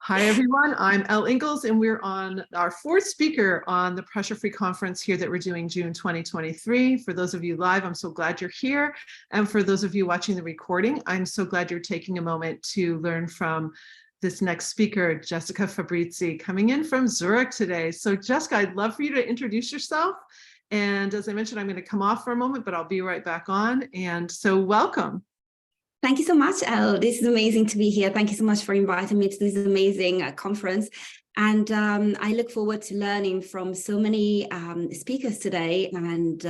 Hi, everyone. I'm Elle Ingalls, and we're on our fourth speaker on the Pressure Free Conference here that we're doing June 2023. For those of you live, I'm so glad you're here. And for those of you watching the recording, I'm so glad you're taking a moment to learn from this next speaker, Jessica Fabrizi, coming in from Zurich today. So Jessica, I'd love for you to introduce yourself. And as I mentioned, I'm going to come off for a moment, but I'll be right back on. And so welcome. Thank you so much, Elle. This is amazing to be here. Thank you so much for inviting me to this amazing conference. And I look forward to learning from so many speakers today. And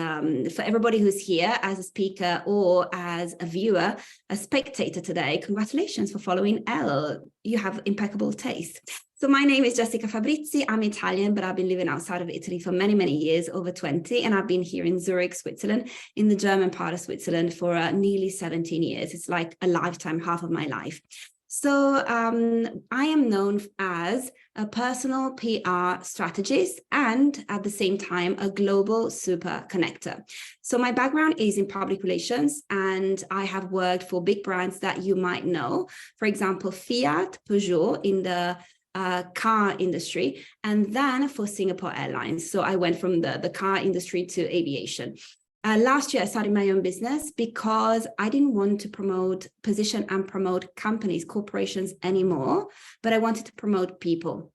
for everybody who's here as a speaker or as a viewer, a spectator today, congratulations for following Elle. You have impeccable taste. So my name is Jessica Fabrizi. I'm Italian, but I've been living outside of Italy for many, many years, over 20. And I've been here in Zurich, Switzerland, in the German part of Switzerland for nearly 17 years. It's like a lifetime, half of my life. So I am known as a personal PR strategist and at the same time, a global super connector. So my background is in public relations, and I have worked for big brands that you might know. For example, Fiat, Peugeot in the car industry, and then for Singapore Airlines. So I went from the car industry to aviation. Last year, I started my own business because I didn't want to position and promote companies, corporations anymore, but I wanted to promote people.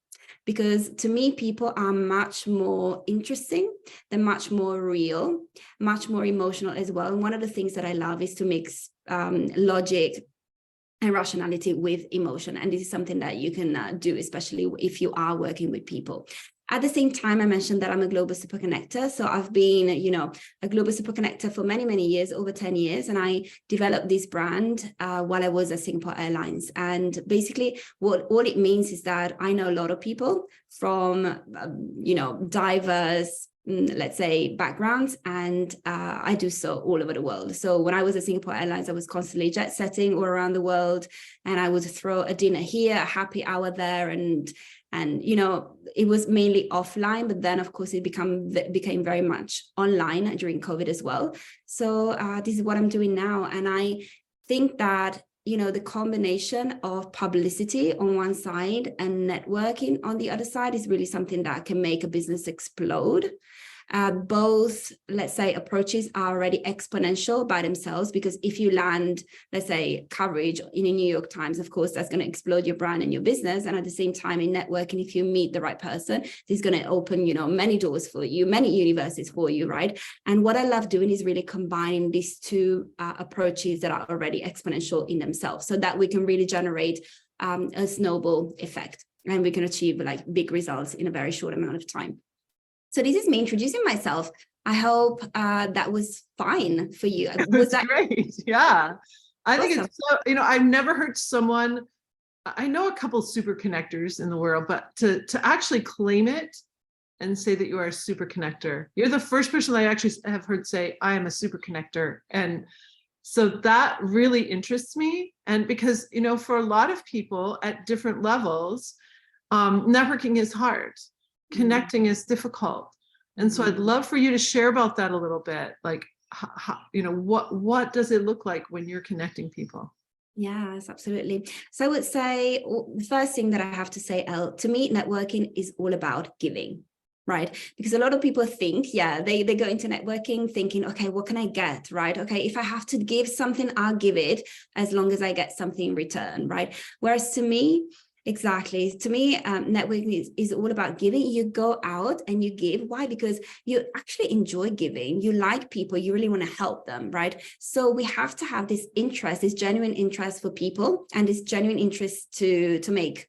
Because to me, people are much more interesting, they're much more real, much more emotional as well. And one of the things that I love is to mix logic and rationality with emotion. And this is something that you can do, especially if you are working with people. At the same time, I mentioned that I'm a global super connector. So I've been, a global super connector for many, many years, over 10 years. And I developed this brand while I was at Singapore Airlines. And basically what all it means is that I know a lot of people from, diverse, let's say, backgrounds, and I do so all over the world. So when I was at Singapore Airlines, I was constantly jet setting all around the world, and I would throw a dinner here, a happy hour there, and it was mainly offline, but then of course it became very much online during COVID as well. So this is what I'm doing now, and I think that the combination of publicity on one side and networking on the other side is really something that can make a business explode. Both, let's say, approaches are already exponential by themselves, because if you land, let's say, coverage in a New York Times, of course, that's going to explode your brand and your business. And at the same time, in networking, if you meet the right person, this is going to open, many doors for you, many universes for you, right? And what I love doing is really combining these two approaches that are already exponential in themselves, so that we can really generate a snowball effect, and we can achieve like big results in a very short amount of time. So this is me introducing myself. I hope that was fine for you. Was that great? Yeah. I awesome. think it's so, I've never heard someone, I know a couple super connectors in the world, but to actually claim it and say that you are a super connector, you're the first person I actually have heard say, I am a super connector. And so that really interests me. And because, for a lot of people at different levels, networking is hard. Connecting is difficult. And so I'd love for you to share about that a little bit. Like, how, what does it look like when you're connecting people? Yes, absolutely. So I would say the first thing that I have to say, Elle, to me, networking is all about giving, right? Because a lot of people think, they go into networking thinking, okay, what can I get, right? Okay, if I have to give something, I'll give it as long as I get something in return, right? Whereas to me, exactly. To me, networking is all about giving. You go out and you give. Why? Because you actually enjoy giving. You like people. You really want to help them, right? So we have to have this interest, this genuine interest for people, and this genuine interest to make,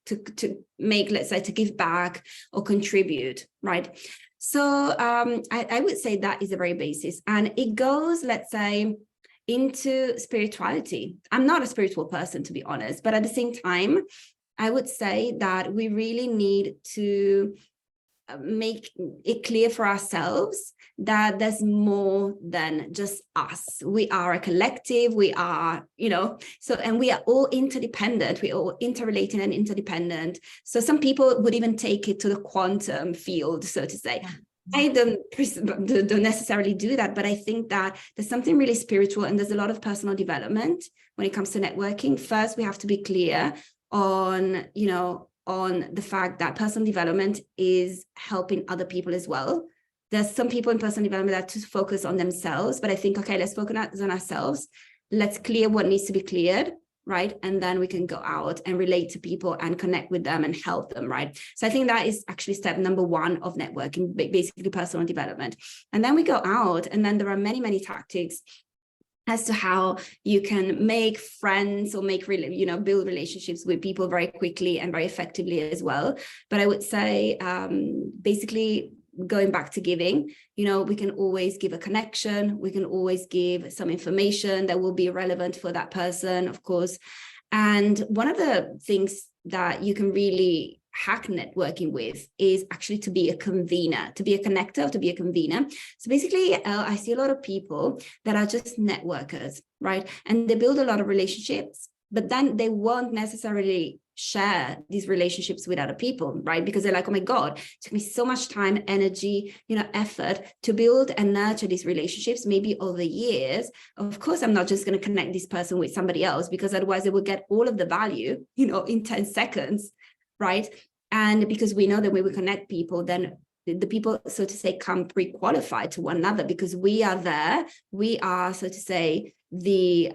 let's say, to give back or contribute, right? So I would say that is the very basis, and it goes, let's say, into spirituality. I'm not a spiritual person, to be honest, but at the same time, I would say that we really need to make it clear for ourselves that there's more than just us. We are a collective, we are, and we are all interdependent, we're all interrelated and interdependent. So some people would even take it to the quantum field, so to say. I don't necessarily do that, but I think that there's something really spiritual, and there's a lot of personal development when it comes to networking. First, we have to be clear on, on the fact that personal development is helping other people as well. There's some people in personal development that just focus on themselves, but I think, okay, let's focus on ourselves. Let's clear what needs to be cleared, right? And then we can go out and relate to people and connect with them and help them, right? So I think that is actually step number one of networking, basically personal development. And then we go out, and then there are many, many tactics as to how you can make friends or build relationships with people very quickly and very effectively as well. But I would say basically going back to giving, we can always give a connection. We can always give some information that will be relevant for that person, of course. And one of the things that you can really hack networking with is actually to be a convener, to be a connector, to be a convener. So basically, I see a lot of people that are just networkers, right? And they build a lot of relationships, but then they won't necessarily share these relationships with other people, right? Because they're like, oh my God, it took me so much time, energy, effort to build and nurture these relationships, maybe over years. Of course, I'm not just going to connect this person with somebody else, because otherwise they will get all of the value, in 10 seconds, right? And because we know that when we connect people, then the people, so to say, come pre-qualified to one another, because we are there. We are, so to say, we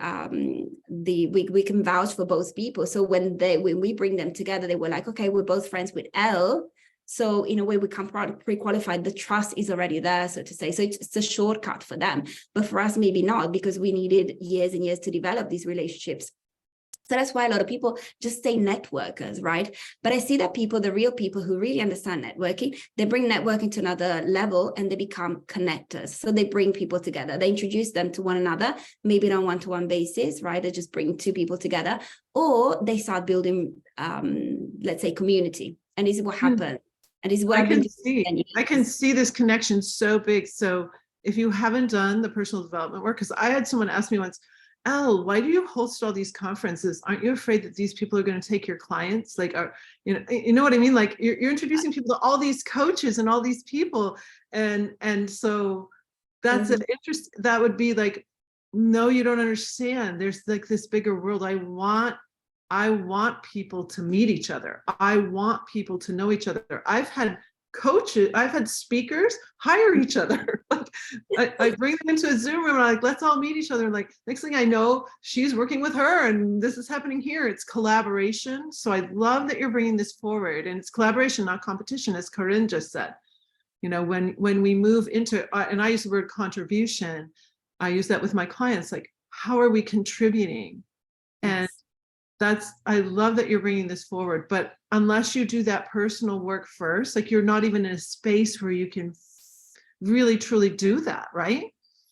can vouch for both people. So when we bring them together, they were like, okay, we're both friends with L. So in a way, we come pre-qualified. The trust is already there, so to say. So it's a shortcut for them. But for us, maybe not, because we needed years and years to develop these relationships. So that's why a lot of people just stay networkers, right? But I see that people, the real people who really understand networking, they bring networking to another level and they become connectors. So they bring people together. They introduce them to one another, maybe on a one-to-one basis, right? They just bring two people together, or they start building, let's say, community. And this is what happened. And this is what I can see this connection so big. So if you haven't done the personal development work, because I had someone ask me once, Elle, why do you host all these conferences? Aren't you afraid that these people are going to take your clients? Like, you know what I mean? Like you're introducing people to all these coaches and all these people. And so that's an interest. That would be like, no, you don't understand. There's like this bigger world. I want people to meet each other. I want people to know each other. I've had coaches, I've had speakers hire each other. Like I bring them into a Zoom room and I'm like, let's all meet each other. And like, next thing I know, she's working with her and this is happening here. It's collaboration. So I love that you're bringing this forward, and it's collaboration, not competition, as Corinne just said. When we move into, and I use the word contribution, I use that with my clients, like, how are we contributing? And I love that you're bringing this forward, but unless you do that personal work first, like you're not even in a space where you can really truly do that, right?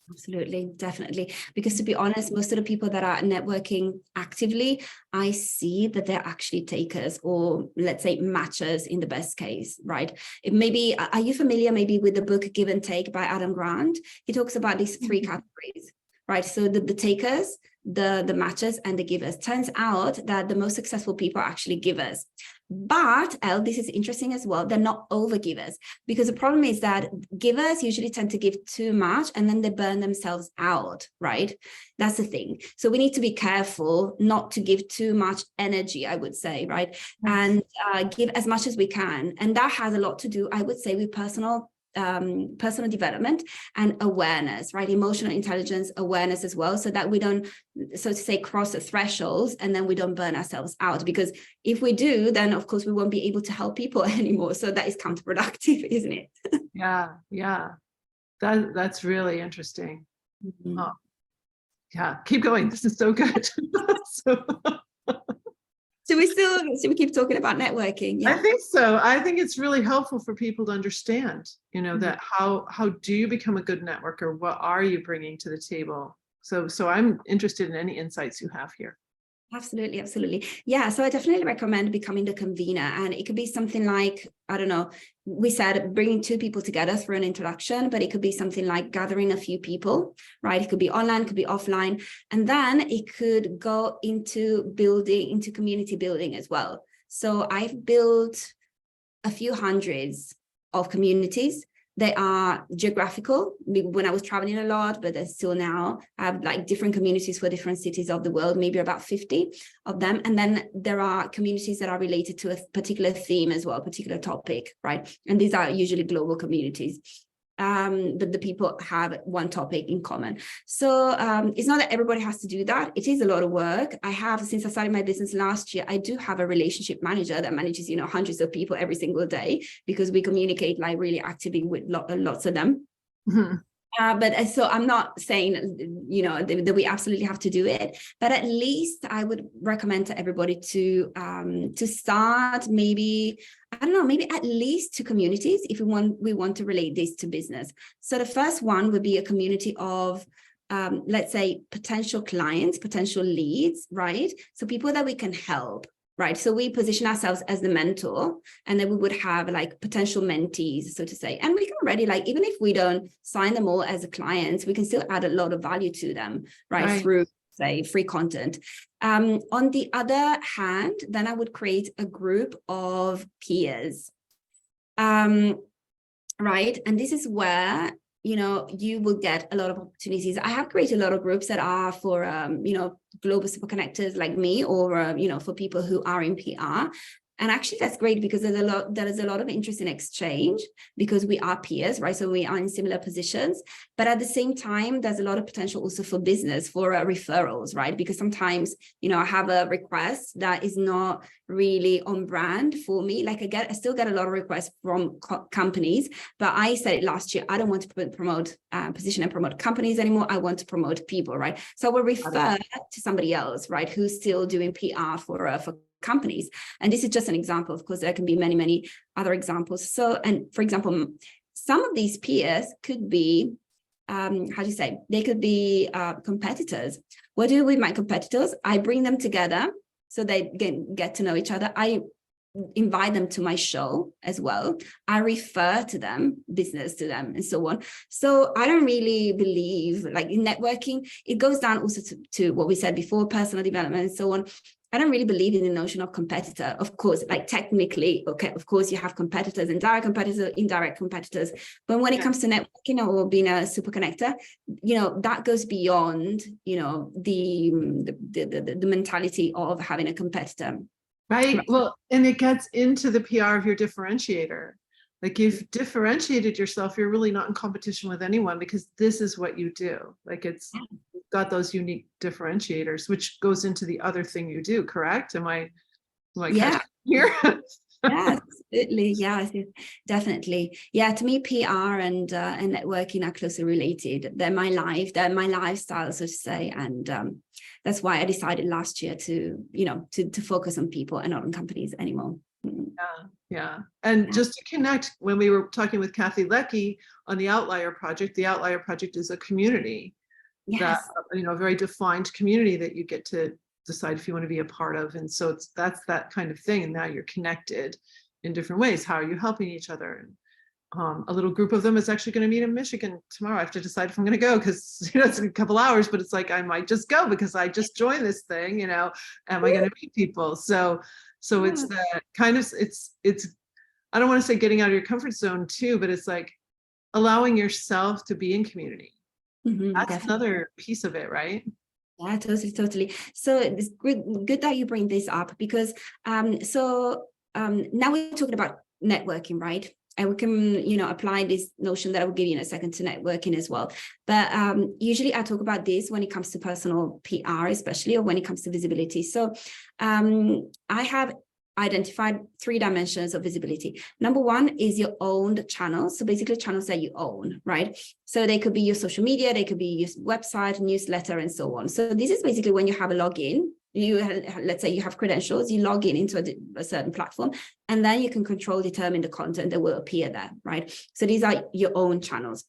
Absolutely, definitely. Because to be honest, most of the people that are networking actively, I see that they're actually takers, or let's say matchers in the best case, right? Are you familiar maybe with the book Give and Take by Adam Grant? He talks about these three categories, right? So the takers, the matchers, and the givers. Turns out that the most successful people are actually givers. But this is interesting as well, they're not over givers, because the problem is that givers usually tend to give too much and then they burn themselves out, right? That's the thing. So we need to be careful not to give too much energy, I would say, right? And give as much as we can. And that has a lot to do, I would say, with personal development and awareness, right? Emotional intelligence, awareness as well, so that we don't, so to say, cross the thresholds and then we don't burn ourselves out. Because if we do, then of course we won't be able to help people anymore. So that is counterproductive, isn't it? Yeah. That's really interesting. Oh, yeah, keep going. This is so good. Should we keep talking about networking? Yeah. I think so. I think it's really helpful for people to understand, that how do you become a good networker? What are you bringing to the table? So I'm interested in any insights you have here. Absolutely. Yeah, so I definitely recommend becoming the convener, and it could be something like, I don't know, we said bringing two people together through an introduction, but it could be something like gathering a few people, right? It could be online, it could be offline, and then it could go into community building as well. So I've built a few hundreds of communities They are geographical. When I was traveling a lot, but there's still now, I have like different communities for different cities of the world, maybe about 50 of them. And then there are communities that are related to a particular theme as well, a particular topic, right? And these are usually global communities. But the people have one topic in common. So it's not that everybody has to do that. It is a lot of work. I have, since I started my business last year, I do have a relationship manager that manages, hundreds of people every single day, because we communicate like really actively with lots of them. Mm-hmm. But so I'm not saying, that we absolutely have to do it, but at least I would recommend to everybody to start maybe, I don't know, maybe at least 2 communities if we want to relate this to business. So the first one would be a community of, let's say, potential clients, potential leads, right? So people that we can help. Right. So we position ourselves as the mentor, and then we would have like potential mentees, so to say. And we can already, like, even if we don't sign them all as a client, we can still add a lot of value to them, right? Through, say, free content. On the other hand, then I would create a group of peers. Right. And this is where, you will get a lot of opportunities. I have created a lot of groups that are for, global super connectors like me, or, for people who are in PR. And actually that's great, because there is a lot of interest in exchange, because we are peers, right? So we are in similar positions, but at the same time, there's a lot of potential also for business, for referrals, right? Because sometimes, I have a request that is not really on brand for me. Like I still get a lot of requests from companies, but I said it last year, I don't want to promote position and promote companies anymore. I want to promote people, right? So I will refer to somebody else, right? Who's still doing PR for companies. And this is just an example. Of course, there can be many, many other examples. So, and for example, some of these peers could be, they could be competitors. What do with my competitors? I bring them together so they get to know each other. I invite them to my show as well. I refer to them, business to them, and so on. So I don't really believe, like, in networking, it goes down also to what we said before, personal development and so on. I don't really believe in the notion of competitor. Of course, like technically, okay, of course you have competitors and direct competitors, indirect competitors. But when it comes to networking or being a super connector, that goes beyond, the mentality of having a competitor. Right. Well, and it gets into the PR of your differentiator. Like, you've differentiated yourself, you're really not in competition with anyone, because this is what you do. Like, it's got those unique differentiators, which goes into the other thing you do, correct? Am I catching here? Yeah, absolutely. Yeah, definitely. Yeah, to me, PR and networking are closely related. They're my life, they're my lifestyle, so to say. And that's why I decided last year to focus on people and not on companies anymore. Yeah. And just to connect, when we were talking with Kathy Leckie on the Outlier Project is a community. Yes. That, a very defined community that you get to decide if you want to be a part of. And so that's that kind of thing. And now you're connected in different ways. How are you helping each other? And a little group of them is actually going to meet in Michigan tomorrow. I have to decide if I'm going to go, because it's in a couple hours, but it's like, I might just go because I just joined this thing, am I going to meet people? So it's that kind of, it's, I don't want to say getting out of your comfort zone too, but it's like allowing yourself to be in community. Mm-hmm, that's definitely another piece of it, right? Yeah, totally. So it's good that you bring this up, because now we're talking about networking, right? And we can, apply this notion that I will give you in a second to networking as well. But usually I talk about this when it comes to personal PR, especially, or when it comes to visibility. So I have identified 3 dimensions of visibility. Number 1 is your owned channels. So basically channels that you own, right? So they could be your social media, they could be your website, newsletter, and so on. So this is basically when you have a login, let's say you have credentials, you log in into a certain platform, and then you can determine the content that will appear there, right? So these are your own channels.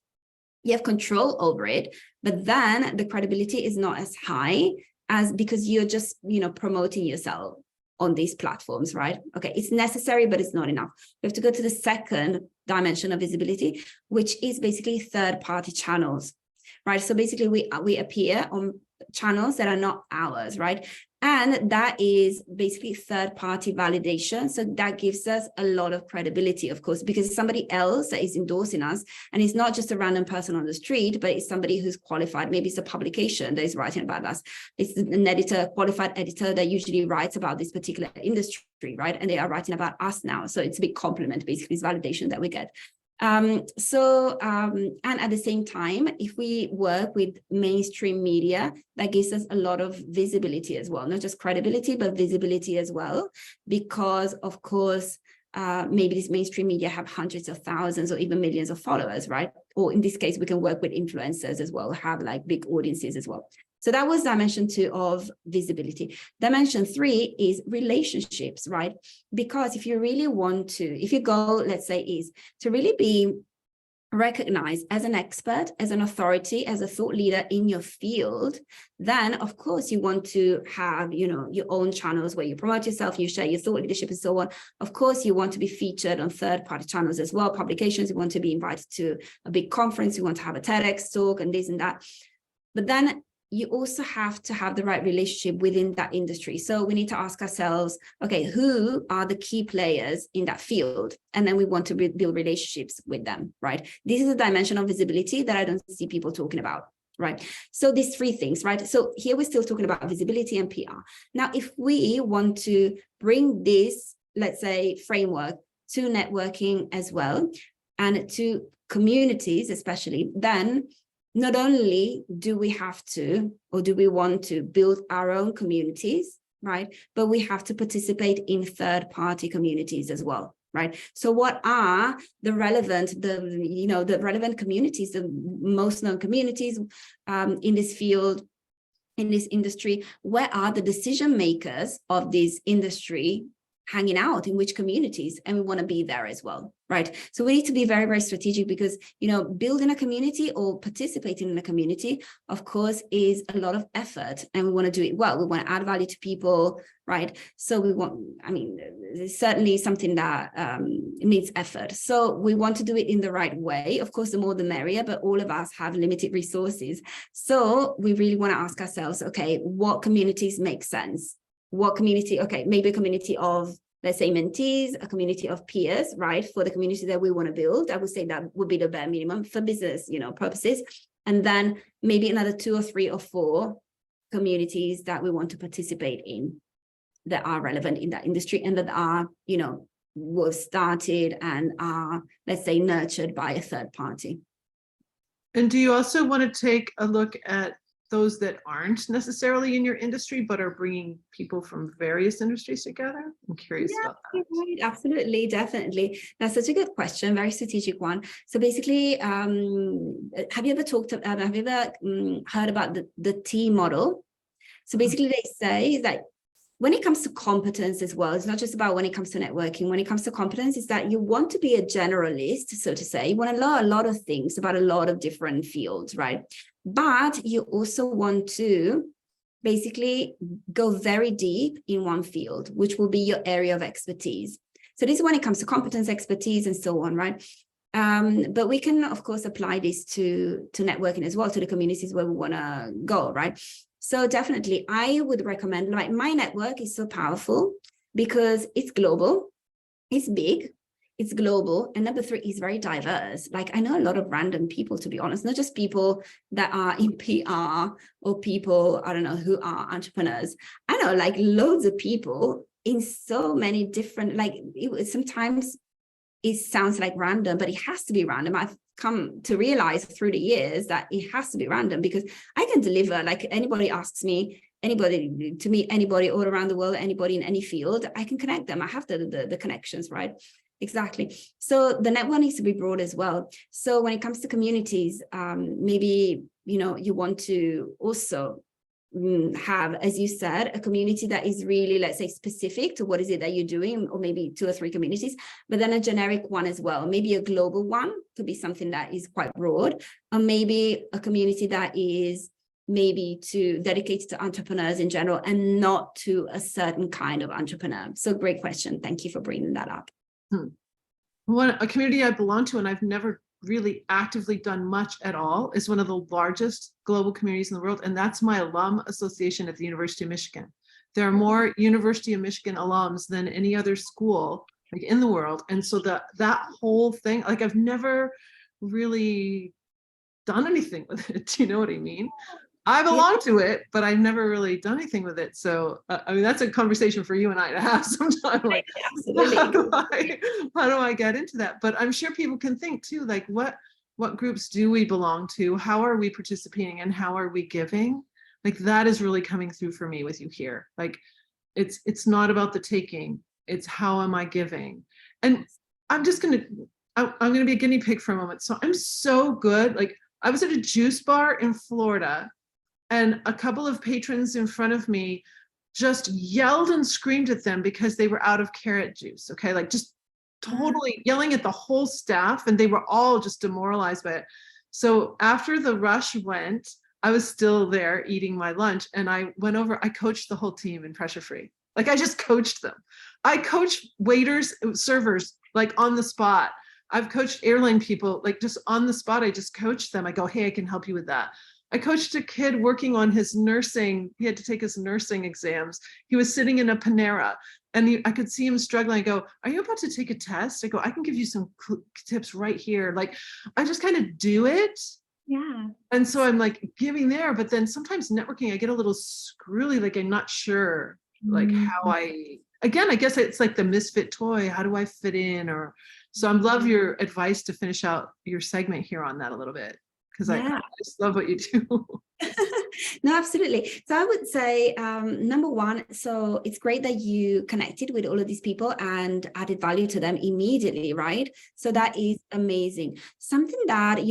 You have control over it, but then the credibility is not as high as, because you're just, promoting yourself on these platforms, right? Okay, it's necessary, but it's not enough. We have to go to the second dimension of visibility, which is basically third-party channels, right? So basically we appear on channels that are not ours, right? And that is basically third-party validation. So that gives us a lot of credibility, of course, because it's somebody else that is endorsing us. And it's not just a random person on the street, but it's somebody who's qualified. Maybe it's a publication that is writing about us. It's an editor, qualified editor that usually writes about this particular industry, right? And they are writing about us now. So it's a big compliment, basically, it's validation that we get. And at the same time, if we work with mainstream media, that gives us a lot of visibility as well, not just credibility, but visibility as well, because of course, maybe this mainstream media have hundreds of thousands or even millions of followers, right? Or in this case, we can work with influencers as well, have like big audiences as well. So that was dimension 2 of visibility. Dimension 3 is relationships, right? Because if you really want to, if your goal, let's say, is to really be recognized as an expert, as an authority, as a thought leader in your field, then of course you want to have, you know, your own channels where you promote yourself, you share your thought leadership and so on. Of course, you want to be featured on third-party channels as well, publications, you want to be invited to a big conference, you want to have a TEDx talk and this and that. But then you also have to have the right relationship within that industry. So we need to ask ourselves, okay, who are the key players in that field? And then we want to build relationships with them, right? This is a dimension of visibility that I don't see people talking about, right? So these 3 things, right? So here we're still talking about visibility and PR. Now, if we want to bring this, let's say, framework to networking as well, and to communities especially, then not only do we have to, or do we want to build our own communities, right? But we have to participate in third-party communities as well, right? So what are the relevant, the relevant communities, the most known communities in this field, in this industry? Where are the decision makers of this industry hanging out, in which communities? And we want to be there as well, right? So we need to be very, very strategic, because, you know, building a community or participating in a community, of course, is a lot of effort, and we want to do it well. We want to add value to people, right? So we want, I mean, it's certainly something that needs effort. So we want to do it in the right way. Of course, the more the merrier, but all of us have limited resources. So we really want to ask ourselves, okay, what communities make sense? What community? Okay, maybe a community of, let's say, mentees, a community of peers, right? For the community that we want to build, I would say that would be the bare minimum for business, you know, purposes. And then maybe another 2 or 3 or 4 communities that we want to participate in that are relevant in that industry and that are, you know, were started and are, let's say, nurtured by a third party. And do you also want to take a look at those that aren't necessarily in your industry, but are bringing people from various industries together? I'm curious about that. Right. Absolutely, definitely. That's such a good question, very strategic one. So basically, have you ever heard about the T model? So basically they say that when it comes to competence as well, it's not just about when it comes to networking. When it comes to competence, is that you want to be a generalist, so to say. You want to learn a lot of things about a lot of different fields, right? But you also want to basically go very deep in one field, which will be your area of expertise. So this is when it comes to competence, expertise, and so on, right? But we can, of course, apply this to networking as well, to the communities where we want to go, right? So definitely, I would recommend, like, my network is so powerful because it's global, it's big, it's global, and number 3 is very diverse. Like, I know a lot of random people, to be honest, not just people that are in PR or people, I don't know, who are entrepreneurs. I know like loads of people in so many different, like, sometimes it sounds like random, but it has to be random. I've come to realize through the years that it has to be random, because I can deliver, like, anybody asks me, anybody to meet anybody all around the world, anybody in any field, I can connect them. I have the connections, right? Exactly. So the network needs to be broad as well. So when it comes to communities, maybe, you know, you want to also have, as you said, a community that is really, let's say, specific to what is it that you're doing, or maybe 2 or 3 communities, but then a generic one as well. Maybe a global one could be something that is quite broad, or maybe a community that is maybe dedicated to entrepreneurs in general and not to a certain kind of entrepreneur. So great question. Thank you for bringing that up. A community I belong to, and I've never really actively done much at all, is one of the largest global communities in the world, and that's my alum association at the University of Michigan. There are more University of Michigan alums than any other school like in the world. And so that whole thing, like I've never really done anything with it. Do you know what I mean? I belong to it, but I've never really done anything with it. So, I mean, that's a conversation for you and I to have sometime. Like, Absolutely. how do I get into that? But I'm sure people can think too, like what groups do we belong to? How are we participating and how are we giving? Like that is really coming through for me with you here. Like it's not about the taking, it's how am I giving? And I'm gonna be a guinea pig for a moment. So I'm so good. Like I was at a juice bar in Florida and a couple of patrons in front of me just yelled and screamed at them because they were out of carrot juice. Okay. Like just totally yelling at the whole staff and they were all just demoralized by it. So after the rush went, I was still there eating my lunch and I went over, I coached the whole team in pressure free. Like I just coached them. I coached waiters, servers, like on the spot. I've coached airline people, like just on the spot. I just coached them. I go, hey, I can help you with that. I coached a kid working on his nursing. He had to take his nursing exams. He was sitting in a Panera and I could see him struggling. I go, are you about to take a test? I go, I can give you some tips right here. Like I just kind of do it. Yeah. And so I'm like giving there, but then sometimes networking, I get a little screwy. Like I'm not sure like how again, I guess it's like the misfit toy. How do I fit in? Or so I love your advice to finish out your segment here on that a little bit. Because I just love what you do. No, absolutely. So I would say, number one, so it's great that you connected with all of these people and added value to them immediately, right? So that is amazing. Something that,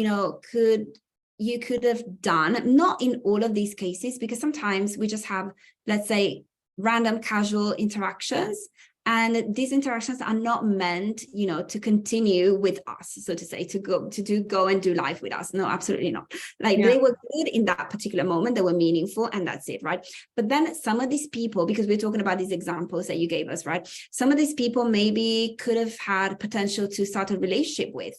you could have done, not in all of these cases, because sometimes we just have, let's say, random casual interactions. And these interactions are not meant, to continue with us, so to say, to go and do life with us. No, absolutely not. Like they were good in that particular moment, they were meaningful, and that's it, right? But then some of these people, because we're talking about these examples that you gave us, right? Some of these people maybe could have had potential to start a relationship with,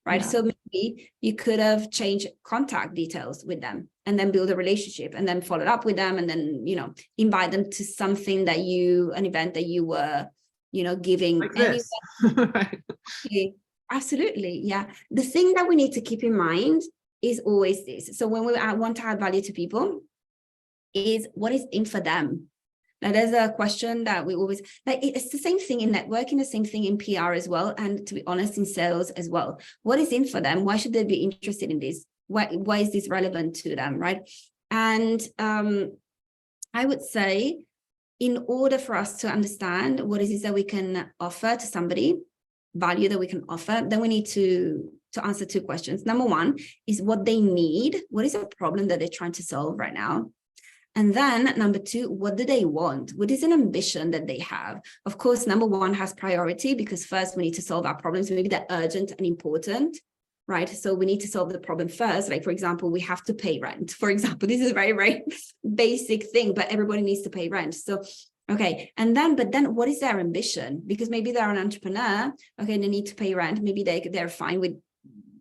right? Yeah. So maybe you could have changed contact details with them and then build a relationship and then follow up with them and then, invite them to something an event that you were, giving. Like this. Right. Okay. Absolutely. Yeah. The thing that we need to keep in mind is always this. So when we want to add value to people is what is in for them. Now, there's a question that we always, like, it's the same thing in networking, the same thing in PR as well. And to be honest, in sales as well. What is in for them? Why should they be interested in this? Why is this relevant to them, right? And I would say, in order for us to understand what it is that we can offer to somebody, value that we can offer, then we need to answer two questions. Number one is what they need. What is a problem that they're trying to solve right now? And then number two, what do they want? What is an ambition that they have? Of course, number one has priority because first we need to solve our problems. Maybe they're urgent and important, right? So we need to solve the problem first. Like, for example, we have to pay rent. For example, this is a very, very basic thing, but everybody needs to pay rent. So, okay. But then what is their ambition? Because maybe they're an entrepreneur. Okay, they need to pay rent. Maybe they're fine with,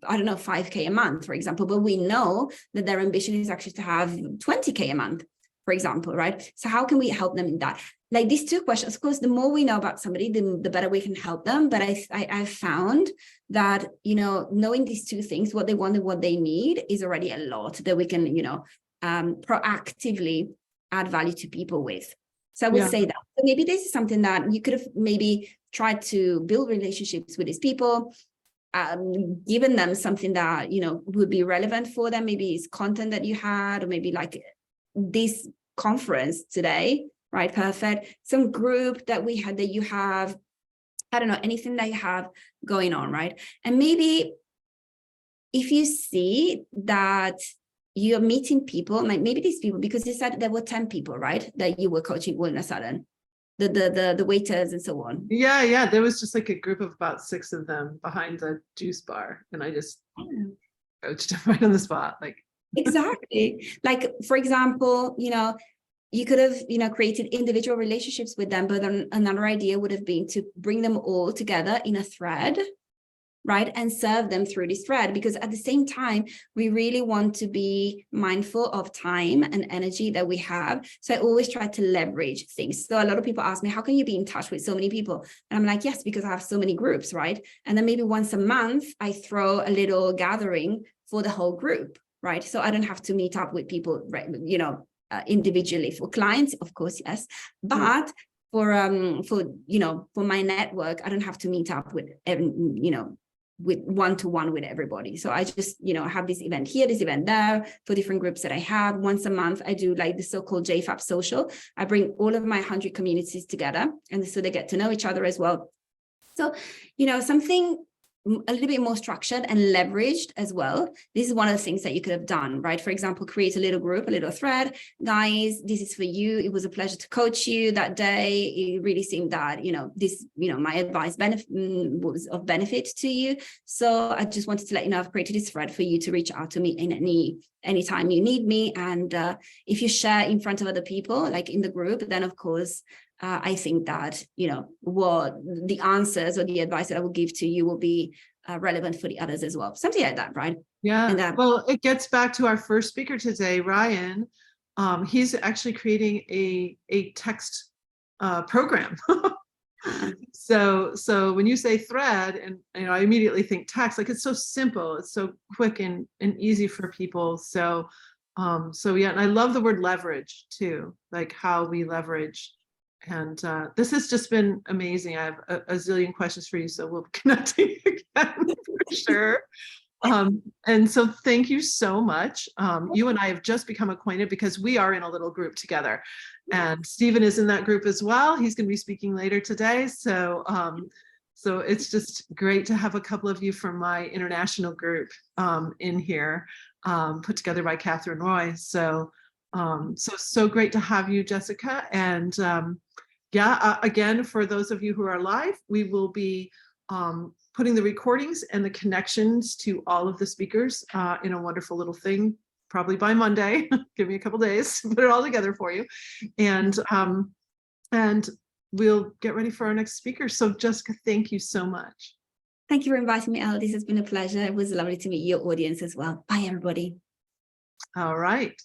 I don't know, 5K a month, for example, but we know that their ambition is actually to have 20K a month, for example, right? So how can we help them in that? Like these two questions, of course, the more we know about somebody, the better we can help them. But I've found that, knowing these two things, what they want and what they need is already a lot that we can, proactively add value to people with. So I would say that. So maybe this is something that you could have maybe tried to build relationships with these people, given them something that, would be relevant for them. Maybe it's content that you had, or maybe like this conference today, right? Perfect. Some group that we had that you have, I don't know, anything that you have going on, right? And maybe if you see that you're meeting people, like maybe these people, because you said there were 10 people, right? That you were coaching all of a sudden, the waiters and so on. Yeah. There was just like a group of about 6 of them behind the juice bar. And I just coached them right on the spot. Like, exactly. Like, for example, you could have, created individual relationships with them, but then another idea would have been to bring them all together in a thread, right? And serve them through this thread, because at the same time, we really want to be mindful of time and energy that we have. So I always try to leverage things. So a lot of people ask me, how can you be in touch with so many people? And I'm like, yes, because I have so many groups, right? And then maybe once a month, I throw a little gathering for the whole group, right? So I don't have to meet up with people, right, you know, individually. For clients, of course, yes, but for you know, for my network, I don't have to meet up with, you know, with one-to-one with everybody. So I just, you know, have this event here, this event there for different groups that I have. Once a month, I do like the so-called JFAB social. I bring all of my 100 communities together, and so they get to know each other as well. So, you know, something a little bit more structured and leveraged as well. This is one of the things that you could have done, right? For example, create a little group, a little thread. Guys, this is for you. It was a pleasure to coach you that day. It really seemed that, you know, this, you know, my advice was of benefit to you. So I just wanted to let you know I've created this thread for you to reach out to me in anytime you need me. And if you share in front of other people, like in the group, then of course, I think that, you know, what the answers or the advice that I will give to you will be relevant for the others as well. Something like that, right? Yeah. And well, it gets back to our first speaker today, Ryan. He's actually creating a text program. So when you say thread, and you know, I immediately think text. Like, it's so simple, it's so quick and easy for people. So yeah, and I love the word leverage too, like how we leverage. And this has just been amazing. I have a zillion questions for you, so we'll be connecting again for sure. And so thank you so much. You and I have just become acquainted because we are in a little group together, and Stephen is in that group as well. He's going to be speaking later today. So so it's just great to have a couple of you from my international group in here, put together by Catherine Roy. So so great to have you, Jessica. And yeah, again, for those of you who are live, we will be putting the recordings and the connections to all of the speakers in a wonderful little thing, probably by Monday. Give me a couple days to put it all together for you. And we'll get ready for our next speaker. So Jessica, thank you so much. thank you for inviting me, Elle. This has been a pleasure. It was lovely to meet your audience as well. Bye, everybody. All right.